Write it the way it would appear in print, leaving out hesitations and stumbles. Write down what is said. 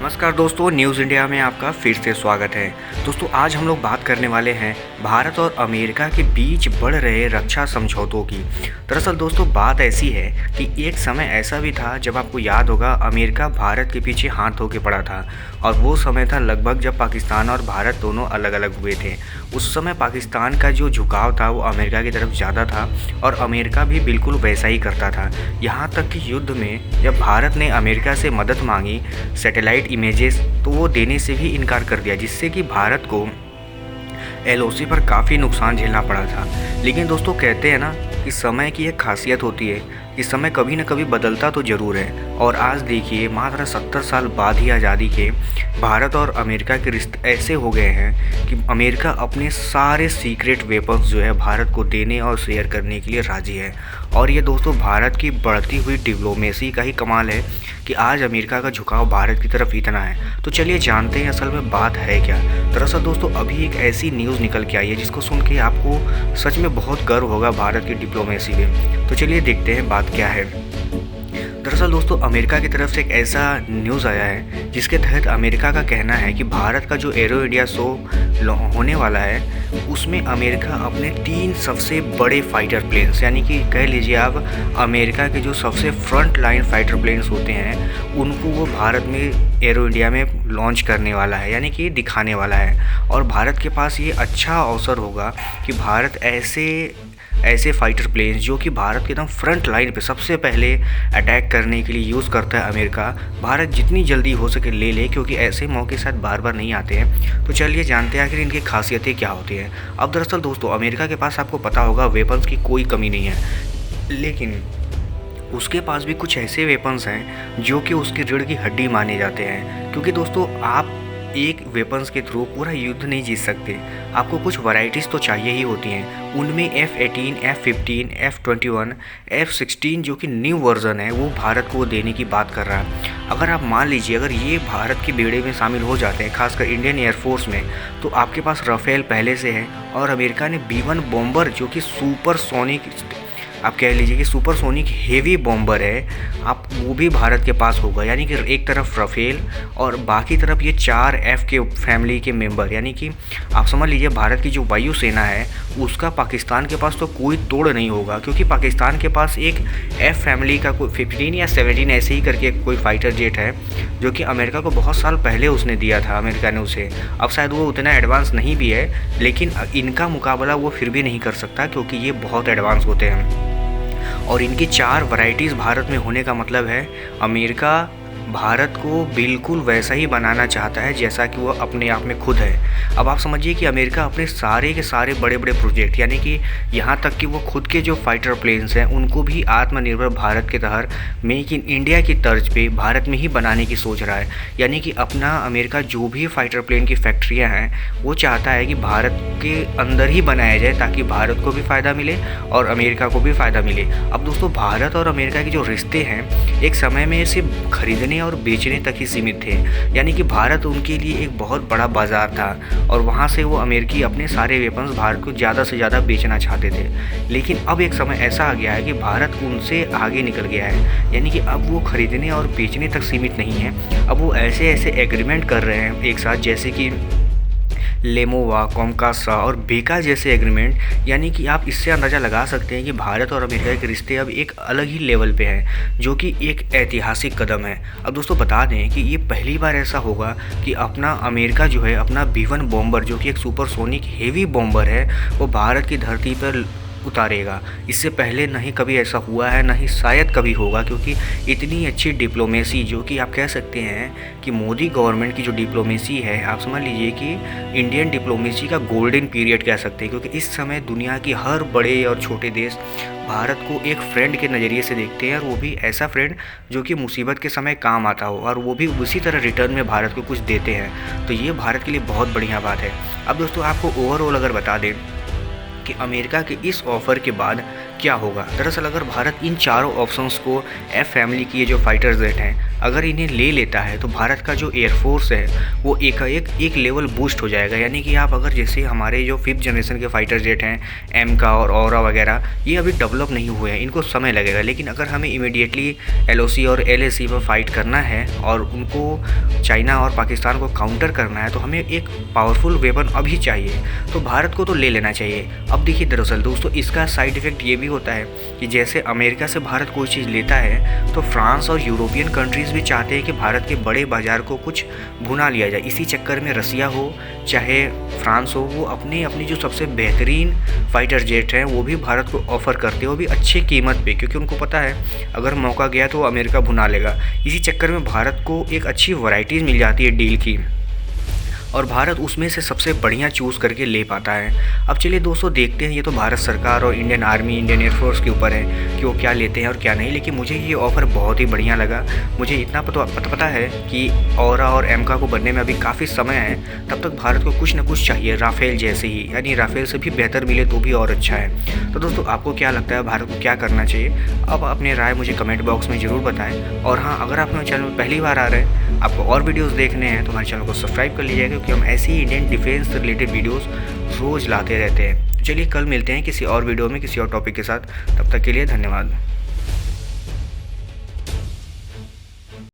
नमस्कार दोस्तों, news India में आपका फिर से स्वागत है। दोस्तों, आज हम लोग बात करने वाले हैं भारत और अमेरिका के बीच बढ़ रहे रक्षा समझौतों की। दरअसल दोस्तों, बात ऐसी है कि एक समय ऐसा भी था जब आपको याद होगा अमेरिका भारत के पीछे हाथ धो के पड़ा था, और वो समय था लगभग जब पाकिस्तान और भारत दोनों अलग अलग हुए थे। उस समय पाकिस्तान का जो झुकाव था वो अमेरिका की तरफ ज़्यादा था, और अमेरिका भी बिल्कुल वैसा ही करता था। यहाँ तक कि युद्ध में जब भारत ने अमेरिका से मदद मांगी सैटेलाइट इमेजेस, तो वो देने से भी इनकार कर दिया, जिससे कि भारत को एलओसी पर काफ़ी नुकसान झेलना पड़ा था। लेकिन दोस्तों, कहते हैं ना कि समय की एक खासियत होती है कि समय कभी न कभी बदलता तो ज़रूर है। और आज देखिए, मात्र 70 साल बाद ही आज़ादी के भारत और अमेरिका के रिश्ते ऐसे हो गए हैं कि अमेरिका अपने सारे सीक्रेट वेपन्स जो है भारत को देने और शेयर करने के लिए राज़ी है। और ये दोस्तों, भारत की बढ़ती हुई डिप्लोमेसी का ही कमाल है कि आज अमेरिका का झुकाव भारत की तरफ इतना है। तो चलिए जानते हैं असल में बात है क्या। दरअसल दोस्तों, अभी एक ऐसी न्यूज़ निकल के आई है जिसको सुन के आपको सच में बहुत गर्व होगा भारत की डिप्लोमेसी पे। तो चलिए देखते हैं बात क्या है। दरअसल दोस्तों, अमेरिका की तरफ से एक ऐसा न्यूज़ आया है जिसके तहत अमेरिका का कहना है कि भारत का जो एरो इंडिया शो होने वाला है उसमें अमेरिका अपने 3 सबसे बड़े फाइटर प्लेन्स, यानी कि कह लीजिए आप अमेरिका के जो सबसे फ्रंट लाइन फाइटर प्लेन्स होते हैं उनको वो भारत में एरो इंडिया में लॉन्च करने वाला है, यानी कि दिखाने वाला है। और भारत के पास ये अच्छा अवसर होगा कि भारत ऐसे फाइटर प्लेन्स जो कि भारत के एकदम फ्रंट लाइन पे सबसे पहले अटैक करने के लिए यूज़ करता है अमेरिका, भारत जितनी जल्दी हो सके ले ले, क्योंकि ऐसे मौके शायद बार बार नहीं आते हैं। तो चलिए जानते हैं आखिर इनकी खासियतें क्या होती हैं। अब दरअसल दोस्तों, अमेरिका के पास आपको पता होगा वेपन्स की कोई कमी नहीं है, लेकिन उसके पास भी कुछ ऐसे वेपन्स हैं जो कि उसकी रीढ़ की हड्डी माने जाते हैं। क्योंकि दोस्तों, आप एक वेपन्स के थ्रू पूरा युद्ध नहीं जीत सकते, आपको कुछ वैरायटीज़ तो चाहिए ही होती हैं। उनमें F-18, F-15, F-21, F-16 जो कि न्यू वर्जन है वो भारत को देने की बात कर रहा है। अगर आप मान लीजिए अगर ये भारत के बेड़े में शामिल हो जाते हैं, खासकर इंडियन एयरफोर्स में, तो आपके पास राफेल पहले से है, और अमेरिका ने B-1 बॉम्बर जो कि सुपरसोनिक, आप कह लीजिए कि सुपरसोनिक हेवी बॉम्बर है, आप वो भी भारत के पास होगा। यानी कि एक तरफ राफेल और बाकी तरफ ये 4 F के फैमिली के मेंबर, यानी कि आप समझ लीजिए भारत की जो वायुसेना है उसका पाकिस्तान के पास तो कोई तोड़ नहीं होगा। क्योंकि पाकिस्तान के पास एक F फैमिली का कोई 15 या 17 ऐसे ही करके कोई फाइटर जेट है जो कि अमेरिका को बहुत साल पहले उसने दिया था, अमेरिका ने उसे। अब शायद वो उतना एडवांस नहीं भी है, लेकिन इनका मुकाबला वो फिर भी नहीं कर सकता क्योंकि ये बहुत एडवांस होते हैं। और इनकी 4 वैरायटीज़ भारत में होने का मतलब है अमेरिका भारत को बिल्कुल वैसा ही बनाना चाहता है जैसा कि वो अपने आप में खुद है। अब आप समझिए कि अमेरिका अपने सारे के सारे बड़े बड़े प्रोजेक्ट, यानी कि यहाँ तक कि वो खुद के जो फाइटर प्लेन्स हैं उनको भी आत्मनिर्भर भारत के तहत मेक इन इंडिया की तर्ज पे भारत में ही बनाने की सोच रहा है। यानी कि अपना अमेरिका जो भी फाइटर प्लेन की फैक्ट्रियाँ हैं वो चाहता है कि भारत के अंदर ही बनाया जाए ताकि भारत को भी फ़ायदा मिले और अमेरिका को भी फ़ायदा मिले। अब दोस्तों, भारत और अमेरिका के जो रिश्ते हैं एक समय में सिर्फ खरीदने और बेचने तक ही सीमित थे, यानी कि भारत उनके लिए एक बहुत बड़ा बाज़ार था और वहाँ से वो अमेरिकी अपने सारे वेपन्स भारत को ज़्यादा से ज़्यादा बेचना चाहते थे। लेकिन अब एक समय ऐसा आ गया है कि भारत उनसे आगे निकल गया है, यानी कि अब वो खरीदने और बेचने तक सीमित नहीं है। अब वो ऐसे ऐसे एग्रीमेंट कर रहे हैं एक साथ, जैसे कि लेमोवा, कॉमकासा और बेका जैसे एग्रीमेंट। यानी कि आप इससे अंदाज़ा लगा सकते हैं कि भारत और अमेरिका के रिश्ते अब एक अलग ही लेवल पे हैं, जो कि एक ऐतिहासिक कदम है। अब दोस्तों, बता दें कि ये पहली बार ऐसा होगा कि अपना अमेरिका जो है अपना B-1 बॉम्बर जो कि एक सुपरसोनिक हेवी बॉम्बर है वो भारत की धरती पर उतारेगा। इससे पहले नहीं कभी ऐसा हुआ है, ना ही शायद कभी होगा, क्योंकि इतनी अच्छी डिप्लोमेसी जो कि आप कह सकते हैं कि मोदी गवर्नमेंट की जो डिप्लोमेसी है, आप समझ लीजिए कि इंडियन डिप्लोमेसी का गोल्डन पीरियड कह सकते हैं। क्योंकि इस समय दुनिया की हर बड़े और छोटे देश भारत को एक फ्रेंड के नज़रिए से देखते हैं, और वो भी ऐसा फ्रेंड जो कि मुसीबत के समय काम आता हो, और वो भी उसी तरह रिटर्न में भारत को कुछ देते हैं। तो ये भारत के लिए बहुत बढ़िया बात है। अब दोस्तों, आपको ओवरऑल अगर बता दें कि अमेरिका के इस ऑफ़र के बाद क्या होगा। दरअसल अगर भारत इन चारों ऑप्शंस को एफ फैमिली की ये जो फाइटर जेट हैं अगर इन्हें ले लेता है तो भारत का जो एयरफोर्स है वो एक लेवल बूस्ट हो जाएगा। यानी कि आप अगर जैसे हमारे जो 5th जनरेशन के फाइटर जेट हैं एम का और औरा वगैरह, ये अभी डेवलप नहीं हुए हैं, इनको समय लगेगा। लेकिन अगर हमें इमीडिएटली LOC और LAC पर फाइट करना है और उनको चाइना और पाकिस्तान को काउंटर करना है तो हमें एक पावरफुल वेपन अभी चाहिए, तो भारत को तो ले लेना चाहिए। अब देखिए दरअसल दोस्तों इसका साइड इफ़ेक्ट ये भी होता है कि जैसे अमेरिका से भारत कोई चीज़ लेता है तो फ्रांस और यूरोपियन कंट्रीज़ भी चाहते हैं कि भारत के बड़े बाज़ार को कुछ भुना लिया जाए। इसी चक्कर में रसिया हो चाहे फ्रांस हो, वो अपनी जो सबसे बेहतरीन फाइटर जेट हैं वो भी भारत को ऑफ़र करते हैं, वो भी अच्छी कीमत पे, क्योंकि उनको पता है अगर मौका गया तो वो अमेरिका भुना लेगा। इसी चक्कर में भारत को एक अच्छी वैरायटीज़ मिल जाती है डील की और भारत उसमें से सबसे बढ़िया चूज़ करके ले पाता है। अब चलिए दोस्तों देखते हैं, ये तो भारत सरकार और इंडियन आर्मी, इंडियन एयरफोर्स के ऊपर है कि वो क्या लेते हैं और क्या नहीं। लेकिन मुझे ये ऑफ़र बहुत ही बढ़िया लगा। मुझे इतना पता है कि औरा और एमका को बनने में अभी काफ़ी समय है, तब तक भारत को कुछ ना कुछ चाहिए राफेल जैसे ही, यानी राफेल से भी बेहतर मिले तो भी और अच्छा है। तो दोस्तों आपको क्या लगता है भारत को क्या करना चाहिए? अब अपने राय मुझे कमेंट बॉक्स में ज़रूर बताएं। और हाँ, अगर आप हमारे चैनल में पहली बार आ रहे हैं, आपको और वीडियोज़ देखने हैं तो हमारे चैनल को सब्सक्राइब कर लीजिएगा, क्योंकि हम ऐसी इंडियन डिफेंस से रिलेटेड वीडियोस रोज़ लाते रहते हैं। चलिए कल मिलते हैं किसी और वीडियो में किसी और टॉपिक के साथ। तब तक के लिए धन्यवाद।